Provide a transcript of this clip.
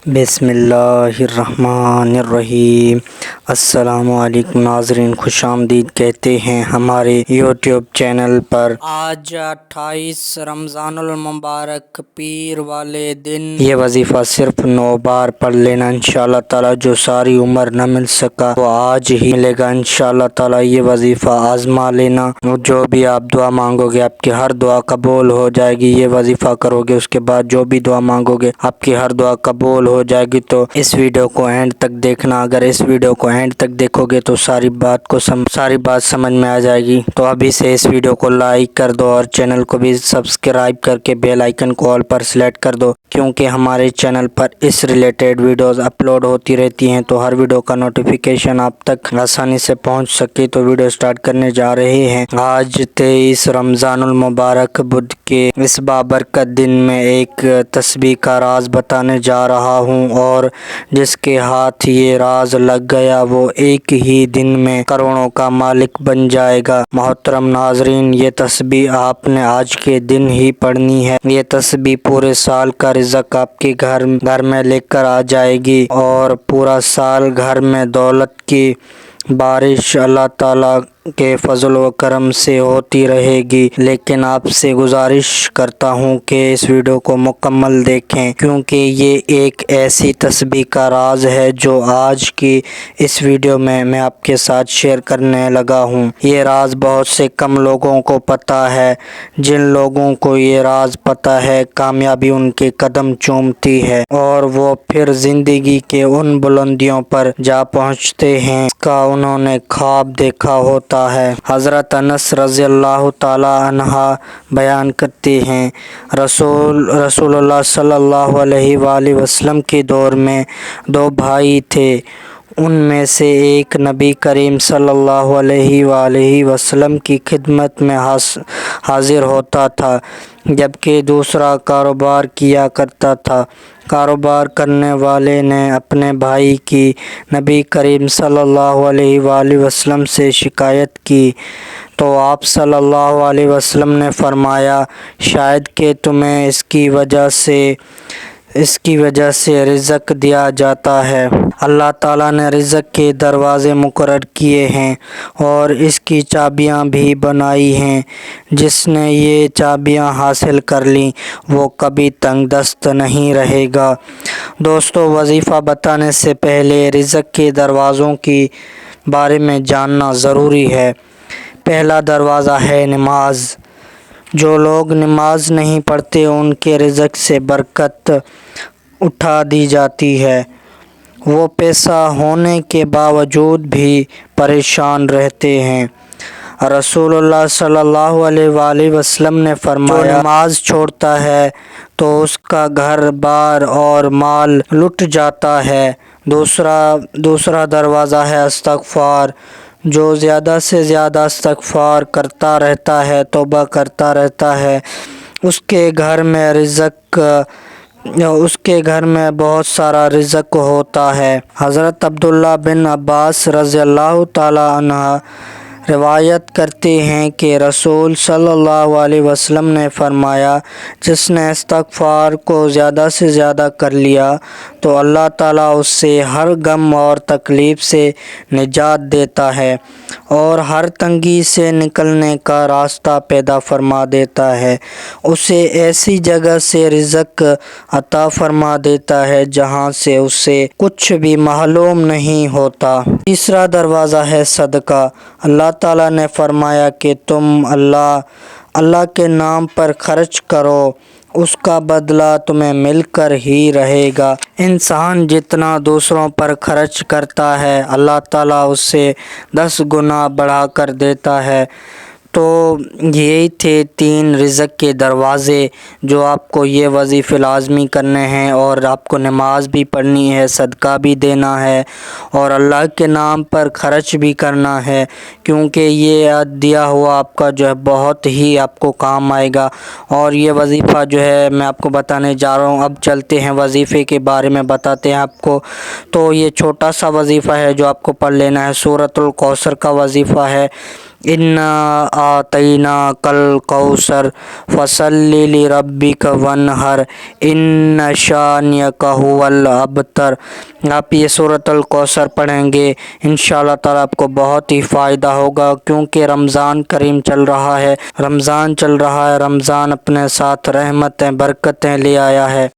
بسم اللہ الرحمن الرحیم۔ السلام علیکم ناظرین، خوش آمدید کہتے ہیں ہمارے یوٹیوب چینل پر۔ آج 28 رمضان المبارک پیر والے دن یہ وظیفہ صرف 9 بار پڑھ لینا انشاءاللہ تعالی۔ جو ساری عمر نہ مل سکا وہ آج ہی ملے گا انشاءاللہ تعالی۔ یہ وظیفہ آزما لینا، جو بھی آپ دعا مانگو گے آپ کی ہر دعا قبول ہو جائے گی۔ یہ وظیفہ کرو گے، اس کے بعد جو بھی دعا مانگو گے آپ کی ہر دعا قبول ہو جائے گی۔ تو اس ویڈیو کو اینڈ تک دیکھنا۔ اگر اس ویڈیو کو اینڈ تک دیکھو گے تو ساری بات سمجھ میں آ جائے گی۔ تو ابھی سے اس ویڈیو کو لائک کر دو اور چینل کو بھی سبسکرائب کر کے بیل آئیکن کو آل پر سلیکٹ کر دو، کیونکہ ہمارے چینل پر اس ریلیٹڈ ویڈیوز اپلوڈ ہوتی رہتی ہیں، تو ہر ویڈیو کا نوٹیفیکیشن آپ تک آسانی سے پہنچ سکے۔ تو ویڈیو سٹارٹ کرنے جا رہے ہیں۔ آج 23 رمضان المبارک بدھ کے اس بابرکت دن میں ایک تسبیح کا راز بتانے جا رہا ہوں، اور جس کے ہاتھ یہ راز لگ گیا وہ ایک ہی دن میں کروڑوں کا مالک بن جائے گا۔ محترم ناظرین، یہ تسبیح آپ نے آج کے دن ہی پڑھنی ہے۔ یہ تسبیح پورے سال کا رزق آپ کے گھر میں لے کر آ جائے گی، اور پورا سال گھر میں دولت کی بارش اللہ تعالیٰ کے فضل و کرم سے ہوتی رہے گی۔ لیکن آپ سے گزارش کرتا ہوں کہ اس ویڈیو کو مکمل دیکھیں، کیونکہ یہ ایک ایسی تسبیح کا راز ہے جو آج کی اس ویڈیو میں آپ کے ساتھ شیئر کرنے لگا ہوں۔ یہ راز بہت سے کم لوگوں کو پتہ ہے۔ جن لوگوں کو یہ راز پتہ ہے، کامیابی ان کے قدم چومتی ہے، اور وہ پھر زندگی کے ان بلندیوں پر جا پہنچتے ہیں جس کا انہوں نے خواب دیکھا ہوتا ہے۔ حضرت انس رضی اللہ تعالی عنہ بیان کرتے ہیں، رسول اللہ صلی اللہ علیہ وآلہ وسلم کے دور میں 2 بھائی تھے۔ ان میں سے ایک نبی کریم صلی اللہ علیہ وآلہ وسلم کی خدمت میں حاضر ہوتا تھا، جبکہ دوسرا کاروبار کیا کرتا تھا۔ کاروبار کرنے والے نے اپنے بھائی کی نبی کریم صلی اللہ علیہ وآلہ وسلم سے شکایت کی، تو آپ صلی اللہ علیہ وسلم نے فرمایا، شاید کہ تمہیں اس کی وجہ سے رزق دیا جاتا ہے۔ اللہ تعالیٰ نے رزق کے دروازے مقرر کیے ہیں اور اس کی چابیاں بھی بنائی ہیں۔ جس نے یہ چابیاں حاصل کر لیں وہ کبھی تنگ دست نہیں رہے گا۔ دوستو، وظیفہ بتانے سے پہلے رزق کے دروازوں کے بارے میں جاننا ضروری ہے۔ پہلا دروازہ ہے نماز۔ جو لوگ نماز نہیں پڑھتے ان کے رزق سے برکت اٹھا دی جاتی ہے۔ وہ پیسہ ہونے کے باوجود بھی پریشان رہتے ہیں۔ رسول اللہ صلی اللہ علیہ وآلہ وسلم نے فرمایا، جو نماز چھوڑتا ہے تو اس کا گھر بار اور مال لٹ جاتا ہے۔ دوسرا دروازہ ہے استغفار۔ جو زیادہ سے زیادہ استغفار کرتا رہتا ہے، توبہ کرتا رہتا ہے، اس کے گھر میں بہت سارا رزق ہوتا ہے۔ حضرت عبداللہ بن عباس رضی اللہ تعالی عنہ روایت کرتے ہیں کہ رسول صلی اللہ علیہ وسلم نے فرمایا، جس نے استغفار کو زیادہ سے زیادہ کر لیا تو اللہ تعالیٰ اس سے ہر غم اور تکلیف سے نجات دیتا ہے، اور ہر تنگی سے نکلنے کا راستہ پیدا فرما دیتا ہے۔ اسے ایسی جگہ سے رزق عطا فرما دیتا ہے جہاں سے اسے کچھ بھی معلوم نہیں ہوتا۔ تیسرا دروازہ ہے صدقہ۔ اللہ تعالیٰ نے فرمایا کہ تم اللہ کے نام پر خرچ کرو، اس کا بدلہ تمہیں مل کر ہی رہے گا۔ انسان جتنا دوسروں پر خرچ کرتا ہے اللہ تعالیٰ اس سے 10 گنا بڑھا کر دیتا ہے۔ تو یہی تھے 3 رزق کے دروازے جو آپ کو یہ وظیفے لازمی کرنے ہیں، اور آپ کو نماز بھی پڑھنی ہے، صدقہ بھی دینا ہے، اور اللہ کے نام پر خرچ بھی کرنا ہے، کیونکہ یہ دیا ہوا آپ کا جو ہے بہت ہی آپ کو کام آئے گا۔ اور یہ وظیفہ جو ہے میں آپ کو بتانے جا رہا ہوں۔ اب چلتے ہیں وظیفے کے بارے میں بتاتے ہیں آپ کو۔ تو یہ چھوٹا سا وظیفہ ہے جو آپ کو پڑھ لینا ہے۔ سورۃ الکوثر کا وظیفہ ہے۔ انا اعطیناک الکوثر فصل لربک وانحر ان شانئک هو الابتر۔ آپ یہ سورۃ الکوثر پڑھیں گے انشاءاللہ تعالیٰ آپ کو بہت ہی فائدہ ہوگا، کیونکہ رمضان کریم چل رہا ہے، رمضان اپنے ساتھ رحمتیں برکتیں لے آیا ہے۔